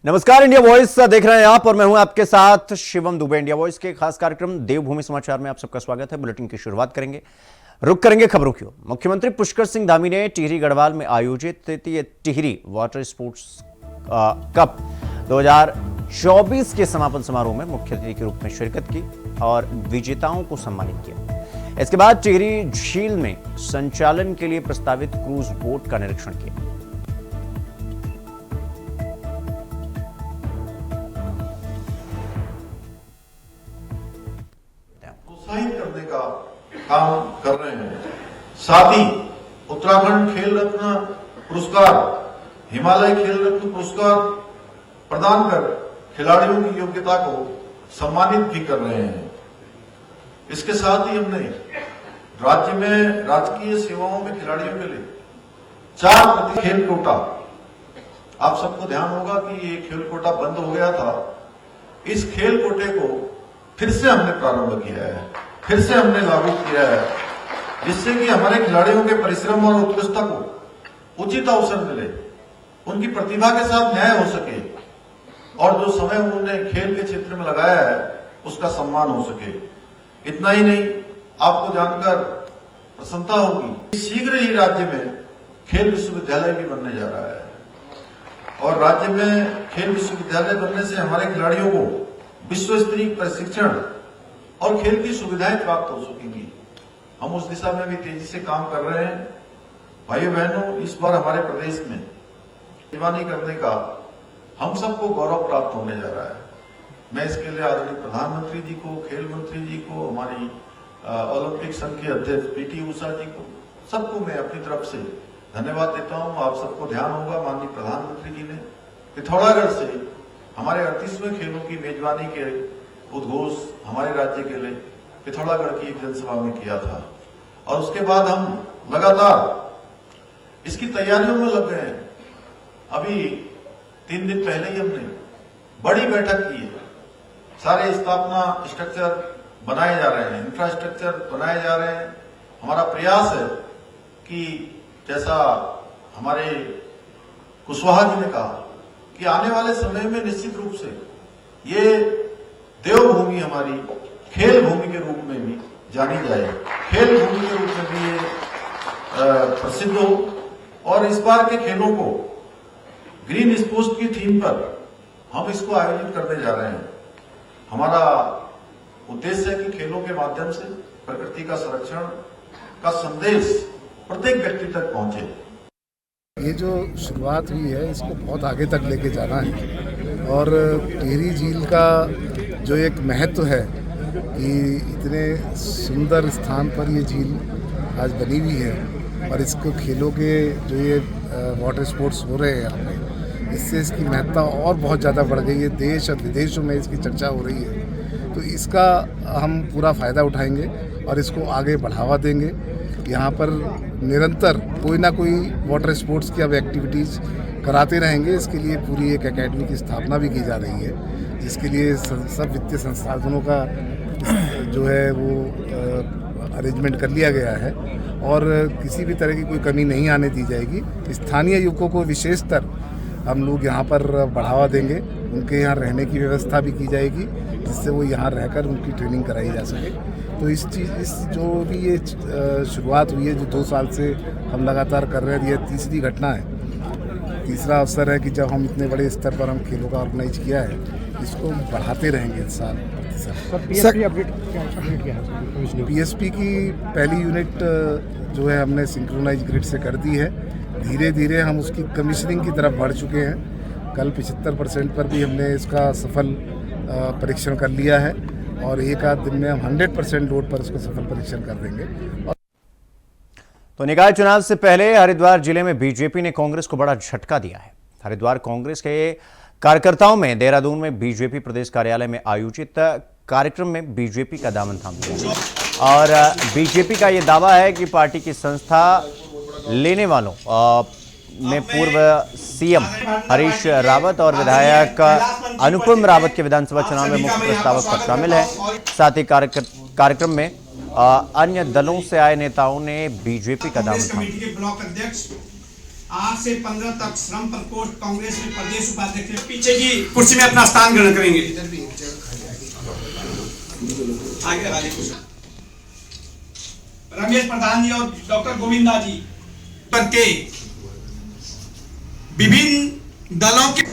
नमस्कार, India voice देख रहे हैं आप और मैं हूं आपके साथ शिवम दुबे। इंडिया वॉइस के खास कार्यक्रम देवभूमि समाचार में आप सबका स्वागत है। बुलेटिन की शुरुआत करेंगे, रुक करेंगे खबरों की ओर। मुख्यमंत्री पुष्कर सिंह धामी ने टिहरी गढ़वाल में आयोजित तृतीय टिहरी वाटर स्पोर्ट्स कप 2024 के समापन समारोह में मुख्य अतिथि के रूप में शिरकत की और विजेताओं को सम्मानित किया। इसके बाद टिहरी झील में संचालन के लिए प्रस्तावित क्रूज बोट का निरीक्षण किया। प्रोत्साहित करने का काम कर रहे हैं। साथ ही उत्तराखंड खेल रत्न पुरस्कार, हिमालय खेल रत्न पुरस्कार प्रदान कर खिलाड़ियों की योग्यता को सम्मानित भी कर रहे हैं। इसके साथ ही हमने राज्य में राजकीय सेवाओं में खिलाड़ियों के लिए 4% खेल कोटा, आप सबको ध्यान होगा कि ये खेल कोटा बंद हो गया था। इस खेल कोटे को फिर से हमने प्रारंभ किया है, फिर से हमने लागू किया है, जिससे कि हमारे खिलाड़ियों के परिश्रम और उत्कृष्टता को उचित अवसर मिले, उनकी प्रतिभा के साथ न्याय हो सके और जो समय उन्होंने खेल के क्षेत्र में लगाया है उसका सम्मान हो सके। इतना ही नहीं, आपको जानकर प्रसन्नता होगी, शीघ्र ही राज्य में खेल विश्वविद्यालय भी बनने जा रहा है और राज्य में खेल विश्वविद्यालय बनने से हमारे खिलाड़ियों को विश्व स्तरीय प्रशिक्षण और खेल की सुविधाएं प्राप्त हो सकेंगी। हम उस दिशा में भी तेजी से काम कर रहे हैं। भाइयों बहनों, इस बार हमारे प्रदेश में मेजबानी करने का हम सबको गौरव प्राप्त होने जा रहा है। मैं इसके लिए आदरणीय प्रधानमंत्री जी को, खेल मंत्री जी को, हमारी ओलंपिक संघ के अध्यक्ष पीटी उषा जी को, सबको मैं अपनी तरफ से धन्यवाद देता हूं। आप सबको ध्यान होगा, माननीय प्रधानमंत्री जी ने पिथौरागढ़ से हमारे 38वें खेलों की मेजबानी के उद्घोष हमारे राज्य के लिए पिथौरागढ़ की एक जनसभा में किया था और उसके बाद हम लगातार इसकी तैयारियों में लग गए हैं। अभी 3 दिन पहले ही हमने बड़ी बैठक की है। सारे स्थापना स्ट्रक्चर बनाए जा रहे हैं, इंफ्रास्ट्रक्चर बनाए जा रहे हैं। हमारा प्रयास है कि जैसा हमारे कुशवाहा जी ने कहा कि आने वाले समय में निश्चित रूप से ये देवभूमि हमारी खेल भूमि के रूप में भी जानी जाए, खेल भूमि के रूप में भी ये प्रसिद्ध हो। और इस बार के खेलों को ग्रीन स्पोर्ट्स की थीम पर हम इसको आयोजित करने जा रहे हैं। हमारा उद्देश्य है कि खेलों के माध्यम से प्रकृति का संरक्षण का संदेश प्रत्येक व्यक्ति तक पहुंचे। ये जो शुरुआत हुई है इसको बहुत आगे तक लेके जाना है और टिहरी झील का जो एक महत्व है कि इतने सुंदर स्थान पर ये झील आज बनी हुई है और इसको खेलों के जो ये वाटर स्पोर्ट्स हो रहे हैं यहाँ पे, इससे इसकी महत्ता और बहुत ज़्यादा बढ़ गई है। देश और विदेशों में इसकी चर्चा हो रही है, तो इसका हम पूरा फ़ायदा उठाएंगे और इसको आगे बढ़ावा देंगे। यहाँ पर निरंतर कोई ना कोई वाटर स्पोर्ट्स की अब एक्टिविटीज़ कराते रहेंगे। इसके लिए पूरी एक एकेडमी की स्थापना भी की जा रही है, जिसके लिए सब वित्तीय संसाधनों का जो है वो अरेंजमेंट कर लिया गया है और किसी भी तरह की कोई कमी नहीं आने दी जाएगी। स्थानीय युवकों को विशेषतर हम लोग यहाँ पर बढ़ावा देंगे, उनके यहाँ रहने की व्यवस्था भी की जाएगी जिससे वो यहाँ रहकर उनकी ट्रेनिंग कराई जा सके। तो इस जो भी ये शुरुआत हुई है, जो 2 साल से हम लगातार कर रहे हैं, ये तीसरी घटना है, तीसरा अवसर है कि जब हम इतने बड़े स्तर पर हम खेलों का ऑर्गेनाइज किया है, इसको बढ़ाते रहेंगे इस साल। पीएसपी की पहली यूनिट जो है हमने सिंक्रोनाइज ग्रिड से कर दी है। धीरे धीरे हम उसकी कमीशनिंग की तरफ बढ़ चुके हैं। कल 75% पर भी हमने इसका सफल परीक्षण कर लिया है और एक आध दिन में हम 100% लोड पर उसको सफल परीक्षण कर देंगे। तो निकाय चुनाव से पहले हरिद्वार जिले में बीजेपी ने कांग्रेस को बड़ा झटका दिया है। हरिद्वार कांग्रेस के कार्यकर्ताओं में देहरादून में बीजेपी प्रदेश कार्यालय में आयोजित कार्यक्रम में बीजेपी का दामन थाम लिया और बीजेपी का यह दावा है कि पार्टी की संस्था लेने वालों में पूर्व सीएम हरीश रावत और विधायक अनुपम रावत के विधानसभा चुनाव में मुख्य प्रस्तावक पर शामिल है। साथ ही कार्यक्रम में अन्य दलों से आए नेताओं ने बीजेपी का दामन थामा। 8 से 15 तक श्रम प्रकोष्ठ कांग्रेस में प्रदेश उपाध्यक्ष पीछे की कुर्सी में अपना स्थान ग्रहण करेंगे। आगे आगे रमेश प्रधान जी और डॉक्टर गोविंदा जी के विभिन्न दलों के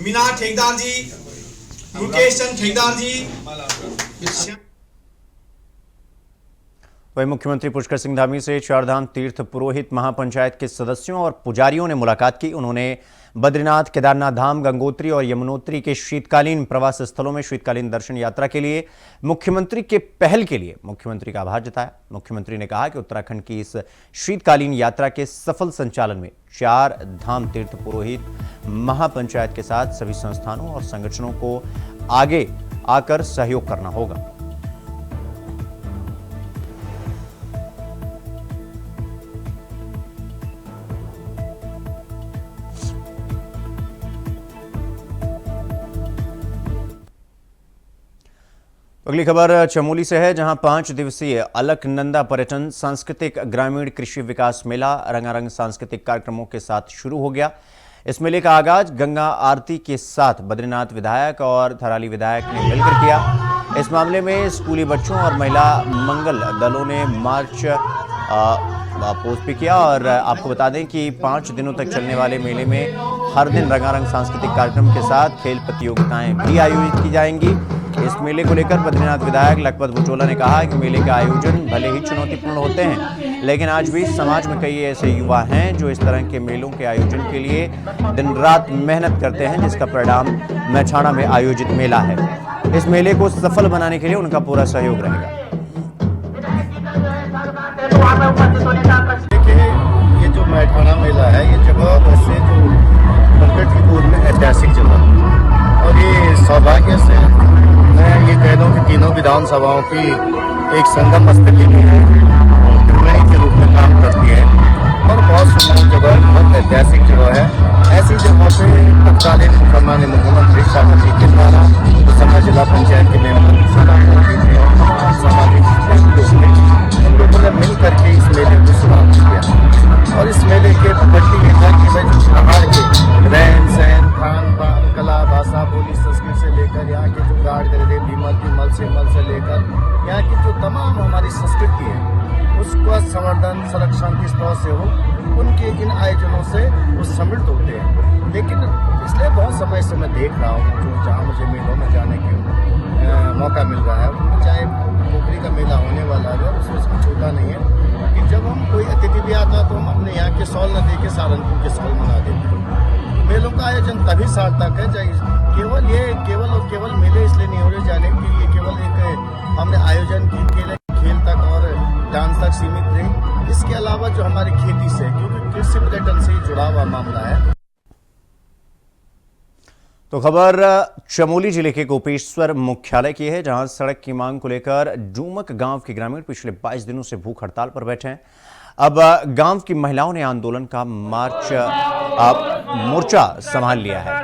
मीनार ठेकेदार जी, मुकेश चंद ठेकेदार जी। वहीं मुख्यमंत्री पुष्कर सिंह धामी से चारधाम तीर्थ पुरोहित महापंचायत के सदस्यों और पुजारियों ने मुलाकात की। उन्होंने बद्रीनाथ, केदारनाथ धाम, गंगोत्री और यमुनोत्री के शीतकालीन प्रवास स्थलों में शीतकालीन दर्शन यात्रा के लिए मुख्यमंत्री के पहल के लिए मुख्यमंत्री का आभार जताया। मुख्यमंत्री ने कहा कि उत्तराखंड की इस शीतकालीन यात्रा के सफल संचालन में चार धाम तीर्थ पुरोहित महापंचायत के साथ सभी संस्थानों और संगठनों को आगे आकर सहयोग करना होगा। अगली खबर चमोली से है, जहां 5 दिवसीय अलकनंदा पर्यटन सांस्कृतिक ग्रामीण कृषि विकास मेला रंगारंग सांस्कृतिक कार्यक्रमों के साथ शुरू हो गया। इस मेले का आगाज गंगा आरती के साथ बद्रीनाथ विधायक और थराली विधायक ने मिलकर किया। इस मामले में स्कूली बच्चों और महिला मंगल दलों ने मार्च पोस्ट भी किया। और आपको बता दें कि 5 दिनों तक चलने वाले मेले में हर दिन रंगारंग सांस्कृतिक कार्यक्रम के साथ खेल प्रतियोगिताएं भी आयोजित की जाएंगी। इस मेले को लेकर बद्रीनाथ विधायक लखपत बुचोला ने कहा कि मेले के आयोजन भले ही चुनौतीपूर्ण होते हैं, लेकिन आज भी समाज में कई ऐसे युवा हैं जो इस तरह के मेलों के आयोजन के लिए दिन रात मेहनत करते हैं, जिसका परिणाम मैछाना में आयोजित मेला है। इस मेले को सफल बनाने के लिए उनका पूरा सहयोग रहेगा। देखिए, ये जो मैछाना मेला है, ये जगह वैसे जो प्रगति की पूर्व में ऐतिहासिक जगह, और ये सौभाग्य से मैं ये कह दूं कि तीनों विधानसभाओं की एक संगम स्थली भी है, त्रिवेणी के रूप में काम करती है और बहुत सुंदर जगह, बहुत ऐतिहासिक जगह है। ऐसी जगहों से तत्कालीन मुख्यमंत्री शासन जी के द्वारा उस समय जिला पंचायत के मेंबर सामाजिक उन लोगों ने मिल करके इस मेले को शुरुआत किया। और इस मेले के प्रति पहाड़ के रहन सहन, खान पान, कला, भाषा, बोली, संस्कृति से लेकर यहाँ के जो गाड़ गले, भीमल से लेकर यहाँ की जो तमाम हमारी संस्कृति है, उसका संवर्धन संरक्षण किस तरह से हो, उनके इन आयोजनों से वो समृद्ध होते हैं। लेकिन पिछले बहुत समय से मैं देख रहा हूँ, जो जहाँ मुझे मेलों में जाने के मौका मिल रहा है, चाहे पोखरी का मेला होने वाला है, उसमें कुछ छोटा नहीं है कि जब हम कोई अतिथि भी आता है तो हम अपने यहाँ के सॉल न दे के सहारनपुर के सॉल मना देते हैं। मेलों का आयोजन तभी सार्थक है जब केवल मेले इसलिए नहीं हो रहे जाने कि ये केवल एक हमने आयोजन खेल तक और डांस तक सीमित रहे। इसके अलावा जो हमारी खेती से, क्योंकि कृषि पर्यटन से जुड़ा हुआ मामला है। तो खबर चमोली जिले के गोपेश्वर मुख्यालय की है, जहां सड़क की मांग को लेकर डूमक गांव के ग्रामीण पिछले 22 दिनों से भूख हड़ताल पर बैठे हैं। अब गांव की महिलाओं ने आंदोलन का मोर्चा संभाल लिया है।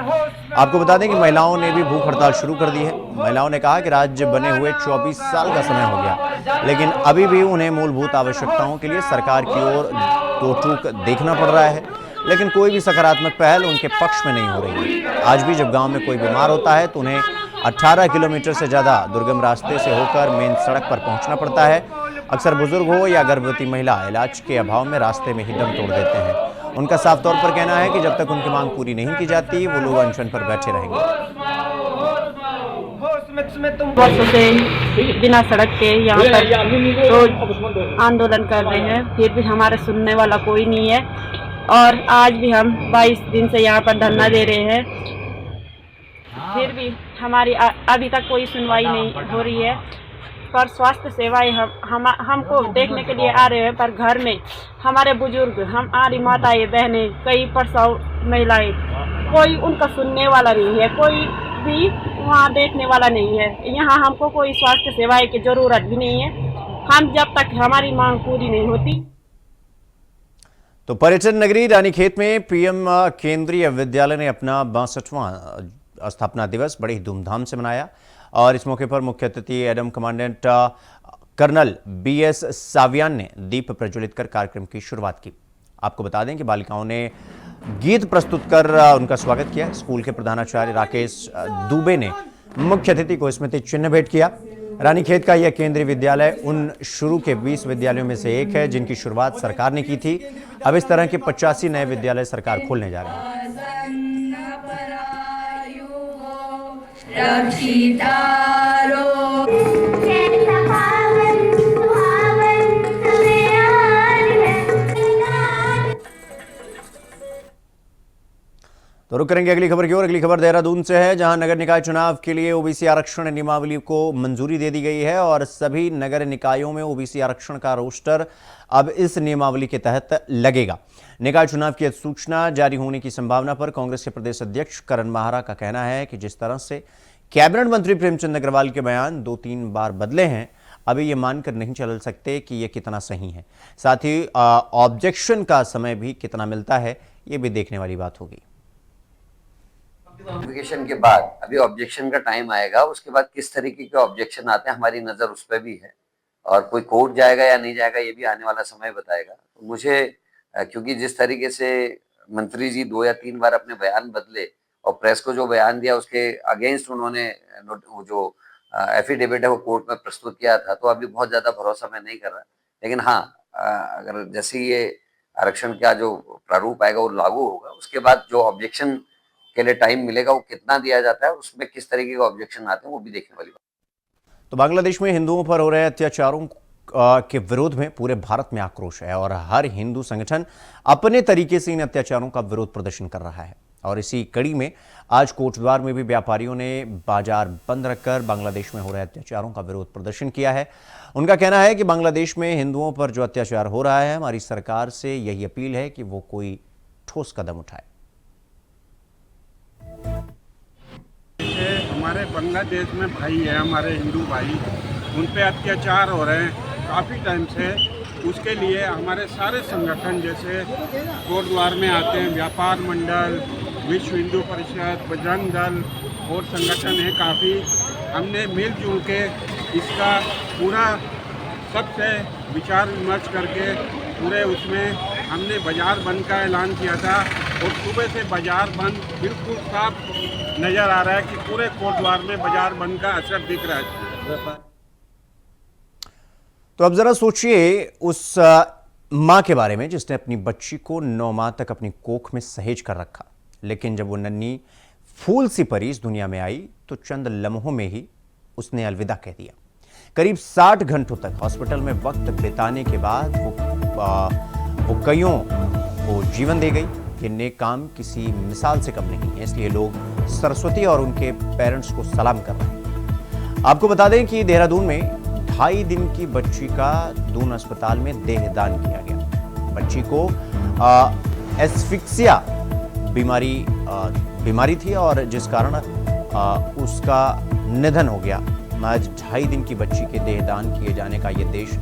आपको बता दें कि महिलाओं ने भी भूख हड़ताल शुरू कर दी है। महिलाओं ने कहा कि राज्य बने हुए 24 साल का समय हो गया, लेकिन अभी भी उन्हें मूलभूत आवश्यकताओं के लिए सरकार की ओर टूक देखना पड़ रहा है, लेकिन कोई भी सकारात्मक पहल उनके पक्ष में नहीं हो रही है। आज भी जब गांव में कोई बीमार होता है तो उन्हें 18 किलोमीटर से ज़्यादा दुर्गम रास्ते से होकर मेन सड़क पर पहुंचना पड़ता है। अक्सर बुजुर्ग हो या गर्भवती महिला इलाज के अभाव में रास्ते में ही दम तोड़ देते हैं। उनका साफ तौर पर कहना है कि जब तक उनकी मांग पूरी नहीं की जाती, वो लोग अनशन पर बैठे रहेंगे। वर्षों से बिना सड़क के यहाँ पर रोज आंदोलन कर रहे हैं, फिर भी हमारे सुनने वाला कोई नहीं है। और आज भी हम 22 दिन से यहाँ पर धरना दे रहे हैं, फिर भी हमारी अभी तक कोई सुनवाई नहीं हो रही है। पर स्वास्थ्य सेवाएं हमको देखने के लिए आ रहे हैं, पर घर में हमारे बुजुर्ग, हमारी माताएं बहनें, कई प्रसव महिलाएं, कोई उनका सुनने वाला नहीं है, कोई भी वहाँ देखने वाला नहीं है। यहाँ हमको कोई स्वास्थ्य सेवाएं की जरूरत भी नहीं है, हम जब तक हमारी मांग पूरी नहीं होती। तो पर्यटन नगरी रानीखेत में पीएम केंद्रीय विद्यालय ने अपना 62वां स्थापना दिवस बड़ी धूमधाम से मनाया और इस मौके पर मुख्य अतिथि एडम कमांडेंट कर्नल BS सावियान ने दीप प्रज्वलित कर कार्यक्रम की शुरुआत की। आपको बता दें कि बालिकाओं ने गीत प्रस्तुत कर उनका स्वागत किया। स्कूल के प्रधानाचार्य राकेश दुबे ने मुख्य अतिथि को स्मृति चिन्ह भेंट किया। रानीखेत का यह केंद्रीय विद्यालय उन शुरू के 20 विद्यालयों में से एक है जिनकी शुरुआत सरकार ने की थी। अब इस तरह के 85 नए विद्यालय सरकार खोलने जा रहे हैं। तो रुक करेंगे अगली खबर की ओर। अगली खबर देहरादून से है, जहां नगर निकाय चुनाव के लिए ओबीसी आरक्षण नियमावली को मंजूरी दे दी गई है और सभी नगर निकायों में ओबीसी आरक्षण का रोस्टर अब इस नियमावली के तहत लगेगा। निकाय चुनाव की सूचना जारी होने की संभावना पर कांग्रेस के प्रदेश अध्यक्ष करण माहरा का कहना है कि जिस तरह से कैबिनेट मंत्री प्रेमचंद अग्रवाल के बयान 2-3 बार बदले हैं, अभी ये मानकर नहीं चल सकते कि ये कितना सही है। साथ ही ऑब्जेक्शन का समय भी कितना मिलता है, ये भी देखने वाली बात होगी। नोटिफिकेशन के बाद अभी ऑब्जेक्शन का टाइम आएगा, उसके बाद किस तरीके के ऑब्जेक्शन आते हैं हमारी नजर उस पर भी है, और कोई कोर्ट जाएगा या नहीं जाएगा ये भी आने वाला समय बताएगा। तो मुझे क्योंकि जिस तरीके से मंत्री जी 2 या 3 बार अपने बयान बदले और प्रेस को जो बयान दिया उसके अगेंस्ट उन्होंने जो एफिडेविट है वो कोर्ट में प्रस्तुत किया था, तो अभी बहुत ज्यादा भरोसा मैं नहीं कर रहा। लेकिन हाँ, अगर जैसे ये आरक्षण का जो प्रारूप आएगा वो लागू होगा, उसके बाद जो ऑब्जेक्शन के लिए टाइम मिलेगा वो कितना दिया जाता है, उसमें किस तरीके के ऑब्जेक्शन आते हैं वो भी देखने वाली बात। तो बांग्लादेश में हिंदुओं पर हो रहे अत्याचारों के विरोध में पूरे भारत में आक्रोश है और हर हिंदू संगठन अपने तरीके से इन अत्याचारों का विरोध प्रदर्शन कर रहा है। और इसी कड़ी में आज कोटद्वार में भी व्यापारियों ने बाजार बंद रखकर बांग्लादेश में हो रहे अत्याचारों का विरोध प्रदर्शन किया है। उनका कहना है कि बांग्लादेश में हिंदुओं पर जो अत्याचार हो रहा है, हमारी सरकार से यही अपील है कि वो कोई ठोस कदम उठाए। हमारे बांग्लादेश में भाई है, हमारे हिंदू भाई, उन पे अत्याचार हो रहे हैं काफ़ी टाइम से। उसके लिए हमारे सारे संगठन जैसे कोटद्वार में आते हैं, व्यापार मंडल, विश्व हिंदू परिषद, बजरंग दल और संगठन है काफ़ी। हमने मिलजुल के इसका पूरा सबसे विचार विमर्श करके पूरे उसमें हमने बाजार बंद का ऐलान किया था और सुबह से बाजार बंद बिल्कुल साफ नज़र आ रहा है कि पूरे कोटद्वार में बाजार बंद का असर दिख रहा है। तो अब जरा सोचिए उस मां के बारे में जिसने अपनी बच्ची को 9 माह तक अपनी कोख में सहेज कर रखा, लेकिन जब वो नन्ही फूल सी परी इस दुनिया में आई तो चंद लम्हों में ही उसने अलविदा कह दिया। करीब 60 घंटों तक हॉस्पिटल में वक्त बिताने के बाद वो कईयों को जीवन दे गई। ये नेक काम किसी मिसाल से कम नहीं है, इसलिए लोग सरस्वती और उनके पेरेंट्स को सलाम कर रहे हैं। आपको बता दें कि देहरादून में 2.5 दिन की बच्ची का दून अस्पताल में देहदान किया गया। बच्ची को एस्फिक्सिया बीमारी थी और जिस कारण उसका निधन हो गया। आज 2.5 दिन की बच्ची के देहदान किए जाने का ये देश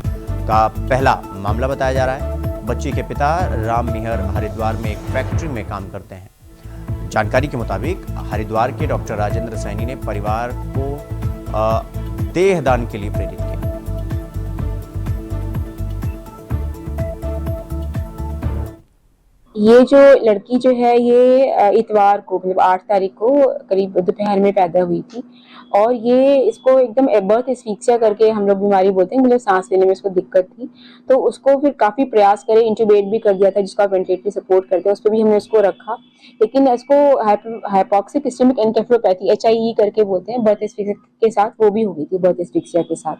का पहला मामला बताया जा रहा है। बच्ची के पिता राम मिहर हरिद्वार में एक फैक्ट्री में काम करते हैं। जानकारी के मुताबिक हरिद्वार के डॉक्टर राजेंद्र सैनी ने परिवार को देहदान के लिए प्रेरित किया। ये जो लड़की जो है ये इतवार को मतलब 8 तारीख को करीब दोपहर में पैदा हुई थी और ये इसको एकदम बर्थ एस्फिक्सिया करके हम लोग बीमारी बोलते हैं, मतलब सांस लेने में इसको दिक्कत थी। तो उसको फिर काफ़ी प्रयास करे, इंट्यूबेट भी कर दिया था जिसको आप वेंटिलेटरी सपोर्ट करते हैं, उस पर भी हमने उसको रखा। लेकिन इसको हाइपोक्सिक इस्केमिक एन्केफेलोपैथी HIE करके बोलते हैं, बर्थ एस्फिक्सिया के साथ वो भी हो गई थी, बर्थ एस्फिक्सिया के साथ।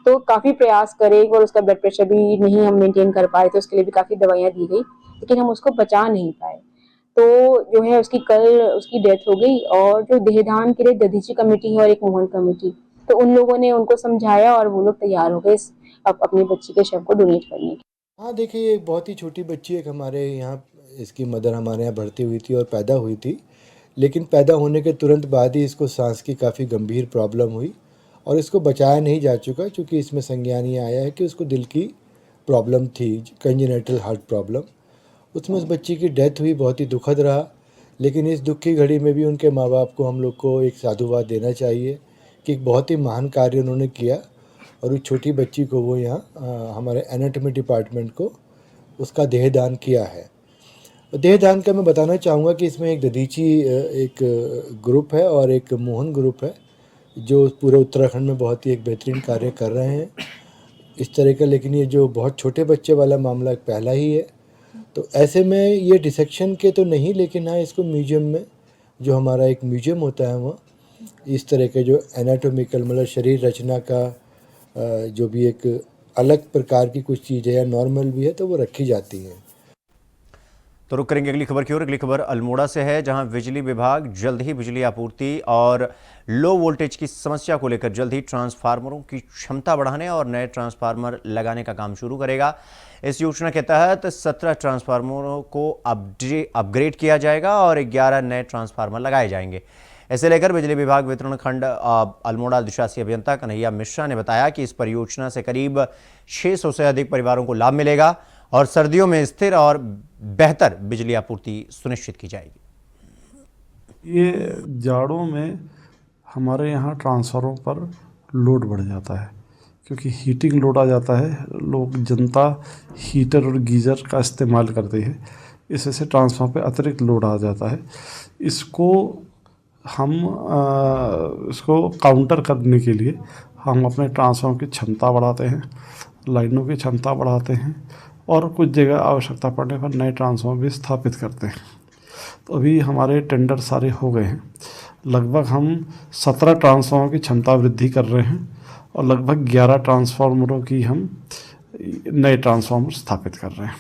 तो काफ़ी प्रयास करे और उसका ब्लड प्रेशर भी नहीं हम मेंटेन कर पाए थे, उसके लिए भी काफ़ी दवाइयाँ दी गई, लेकिन हम उसको बचा नहीं पाए। तो जो है उसकी कल उसकी डेथ हो गई। और जो देहदान के लिए दधीची कमेटी है और एक मोहन कमेटी, तो उन लोगों ने उनको समझाया और वो लोग तैयार हो गए अपनी बच्ची के शव को डोनेट करने के। हाँ देखिए, एक बहुत ही छोटी बच्ची एक हमारे यहाँ, इसकी मदर हमारे यहाँ भर्ती हुई थी और पैदा हुई थी, लेकिन पैदा होने के तुरंत बाद ही इसको सांस की काफ़ी गंभीर प्रॉब्लम हुई और इसको बचाया नहीं जा चुका, क्योंकि इसमें संज्ञान ये आया है कि उसको दिल की प्रॉब्लम थी, कंजेनिटल हार्ट प्रॉब्लम। उसमें उस बच्ची की डेथ हुई, बहुत ही दुखद रहा। लेकिन इस दुख की घड़ी में भी उनके माँ बाप को हम लोग को एक साधुवाद देना चाहिए कि एक बहुत ही महान कार्य उन्होंने किया और उस छोटी बच्ची को वो यहाँ हमारे एनाटॉमी डिपार्टमेंट को उसका देहदान किया है। देहदान का मैं बताना चाहूँगा कि इसमें एक दधीची एक ग्रुप है और एक मोहन ग्रुप है जो पूरे उत्तराखंड में बहुत ही एक बेहतरीन कार्य कर रहे हैं इस तरह का। लेकिन ये जो बहुत छोटे बच्चे वाला मामला एक पहला ही है, तो ऐसे में ये डिसेक्शन के तो नहीं, लेकिन हाँ इसको म्यूजियम में, जो हमारा एक म्यूजियम होता है वहाँ, इस तरह के जो एनाटोमिकल मतलब शरीर रचना का जो भी एक अलग प्रकार की कुछ चीज़ है या नॉर्मल भी है तो वो रखी जाती हैं। तो रुक करेंगे अगली खबर की ओर। अगली खबर अल्मोड़ा से है, जहां बिजली विभाग जल्द ही बिजली आपूर्ति और लो वोल्टेज की समस्या को लेकर जल्द ही ट्रांसफार्मरों की क्षमता बढ़ाने और नए ट्रांसफार्मर लगाने का काम शुरू करेगा। इस योजना के तहत 17 ट्रांसफार्मरों को अपग्रेड किया जाएगा और 11 नए ट्रांसफार्मर लगाए जाएंगे। इसे लेकर बिजली विभाग वितरण खंड अल्मोड़ा अधिशासी अभियंता कन्हैया मिश्रा ने बताया कि इस परियोजना से करीब 600 से अधिक परिवारों को लाभ मिलेगा और सर्दियों में स्थिर और बेहतर बिजली आपूर्ति सुनिश्चित की जाएगी। ये जाड़ों में हमारे यहाँ ट्रांसफार्मर पर लोड बढ़ जाता है क्योंकि हीटिंग लोड आ जाता है। लोग जनता हीटर और गीज़र का इस्तेमाल करते हैं, इससे ट्रांसफार्मर पे अतिरिक्त लोड आ जाता है। इसको काउंटर करने के लिए हम अपने ट्रांसफार्मर की क्षमता बढ़ाते हैं, लाइनों की क्षमता बढ़ाते हैं और कुछ जगह आवश्यकता पड़ने पर नए ट्रांसफार्मर भी स्थापित करते हैं। तो अभी हमारे टेंडर सारे हो गए हैं। लगभग हम 17 ट्रांसफार्मर की क्षमता वृद्धि कर रहे हैं और लगभग 11 ट्रांसफार्मरों की हम नए ट्रांसफार्मर स्थापित कर रहे हैं,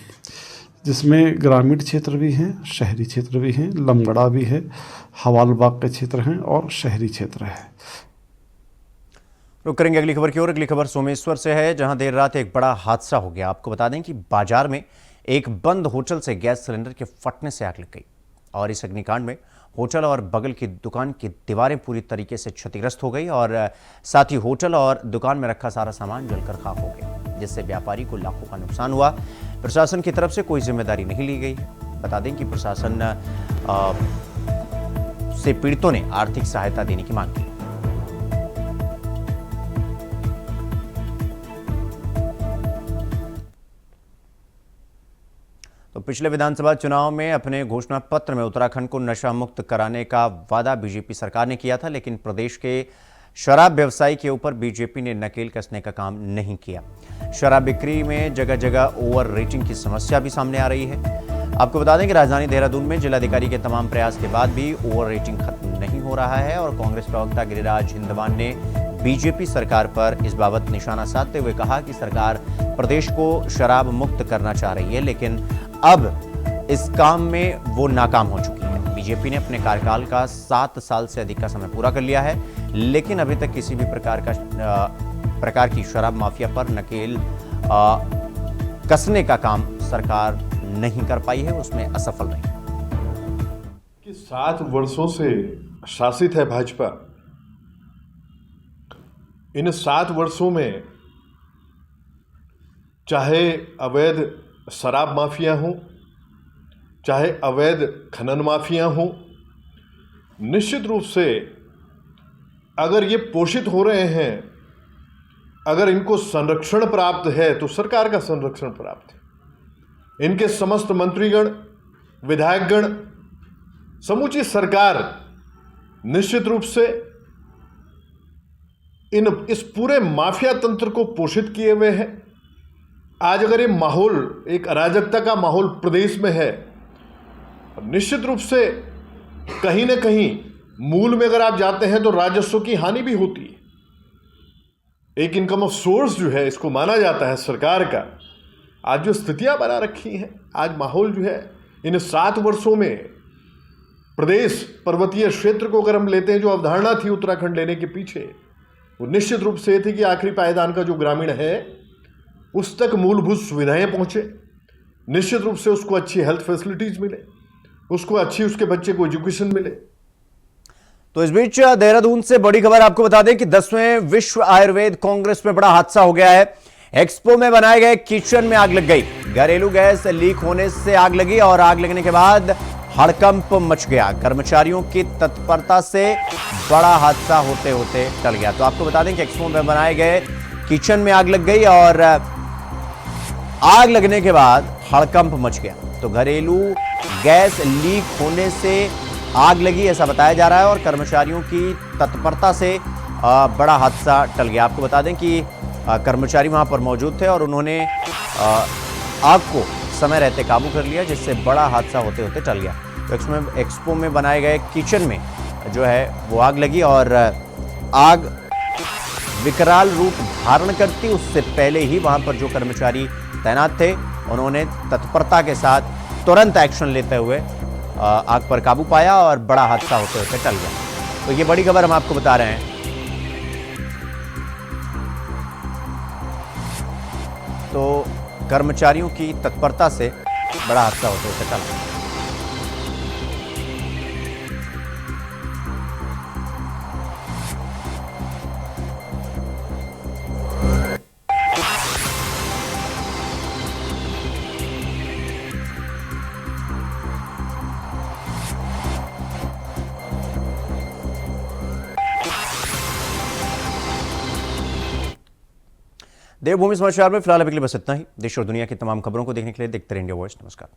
जिसमें ग्रामीण क्षेत्र भी हैं, शहरी क्षेत्र भी हैं, लमगड़ा भी है, हवालबाग के क्षेत्र हैं और शहरी क्षेत्र है। रुक करेंगे अगली खबर की ओर। अगली खबर सोमेश्वर से है, जहां देर रात एक बड़ा हादसा हो गया। आपको बता दें कि बाजार में एक बंद होटल से गैस सिलेंडर के फटने से आग लग गई और इस अग्निकांड में होटल और बगल की दुकान की दीवारें पूरी तरीके से क्षतिग्रस्त हो गई और साथ ही होटल और दुकान में रखा सारा सामान जलकर खाक हो गया, जिससे व्यापारी को लाखों का नुकसान हुआ। प्रशासन की तरफ से कोई जिम्मेदारी नहीं ली गई है। बता दें कि प्रशासन से पीड़ितों ने आर्थिक सहायता देने की मांग की। तो पिछले विधानसभा चुनाव में अपने घोषणा पत्र में उत्तराखंड को नशा मुक्त कराने का वादा बीजेपी सरकार ने किया था, लेकिन प्रदेश के शराब व्यवसायी के ऊपर बीजेपी ने नकेल कसने का काम नहीं किया। शराब बिक्री में जगह जगह ओवर रेटिंग की समस्या भी सामने आ रही है। आपको बता दें कि राजधानी देहरादून में जिलाधिकारी के तमाम प्रयास के बाद भी ओवर रेटिंग खत्म नहीं हो रहा है और कांग्रेस प्रवक्ता गिरिराज हिंदवान ने बीजेपी सरकार पर इस बाबत निशाना साधते हुए कहा कि सरकार प्रदेश को शराब मुक्त करना चाह रही है, लेकिन अब इस काम में वो नाकाम हो चुकी है। बीजेपी ने अपने कार्यकाल का 7 साल से अधिक का समय पूरा कर लिया है, लेकिन अभी तक किसी भी प्रकार की शराब माफिया पर नकेल कसने का काम सरकार नहीं कर पाई है, उसमें असफल रही। कि 7 वर्षों से शासित है भाजपा। इन 7 वर्षों में चाहे अवैध शराब माफिया हो, चाहे अवैध खनन माफिया हो, निश्चित रूप से अगर ये पोषित हो रहे हैं, अगर इनको संरक्षण प्राप्त है तो सरकार का संरक्षण प्राप्त है। इनके समस्त मंत्रीगण, विधायकगण, समूची सरकार निश्चित रूप से इस पूरे माफिया तंत्र को पोषित किए हुए है। आज अगर ये माहौल, एक अराजकता का माहौल प्रदेश में है, निश्चित रूप से कहीं ना कहीं मूल में अगर आप जाते हैं तो राजस्व की हानि भी होती है। एक इनकम ऑफ सोर्स जो है, इसको माना जाता है सरकार का, आज जो स्थितियां बना रखी हैं, आज माहौल जो है, इन 7 वर्षों में प्रदेश पर्वतीय क्षेत्र को अगर हम लेते हैं, जो अवधारणा थी उत्तराखंड लेने के पीछे, वो निश्चित रूप से थी कि आखिरी पायदान का जो ग्रामीण है उस तक मूलभूत सुविधाएं पहुंचे, निश्चित रूप से उसको अच्छी हेल्थ फैसिलिटीज मिले, उसको अच्छी, उसके बच्चे को एजुकेशन मिले। तो इस बीच देहरादून से बड़ी खबर आपको बता दें कि 10वें विश्व आयुर्वेद कांग्रेस में बड़ा हादसा हो गया है। एक्सपो में बनाए गए किचन में आग लग गई। घरेलू गैस लीक होने से आग लगी और आग लगने के बाद हड़कंप मच गया। कर्मचारियों की तत्परता से बड़ा हादसा होते होते टल गया। तो आपको बता दें कि एक्सपो में बनाए गए किचन में आग लग गई और आग लगने के बाद हड़कंप मच गया। तो घरेलू गैस लीक होने से आग लगी ऐसा बताया जा रहा है और कर्मचारियों की तत्परता से बड़ा हादसा टल गया। आपको बता दें कि कर्मचारी वहां पर मौजूद थे और उन्होंने आग को समय रहते काबू कर लिया, जिससे बड़ा हादसा होते होते टल गया। तो एक्सपो में बनाए गए किचन में जो है वो आग लगी और आग विकराल रूप धारण करती उससे पहले ही वहां पर जो कर्मचारी तैनात थे उन्होंने तत्परता के साथ तुरंत एक्शन लेते हुए आग पर काबू पाया और बड़ा हादसा होते होते टल गया। तो ये बड़ी खबर हम आपको बता रहे हैं। तो कर्मचारियों की तत्परता से बड़ा हादसा होते होते टला। देवभूमि समाचार में फिलहाल अभी के लिए बस इतना ही। देश और दुनिया की तमाम खबरों को देखने के लिए देखते रहिए इंडिया वॉइस। नमस्कार।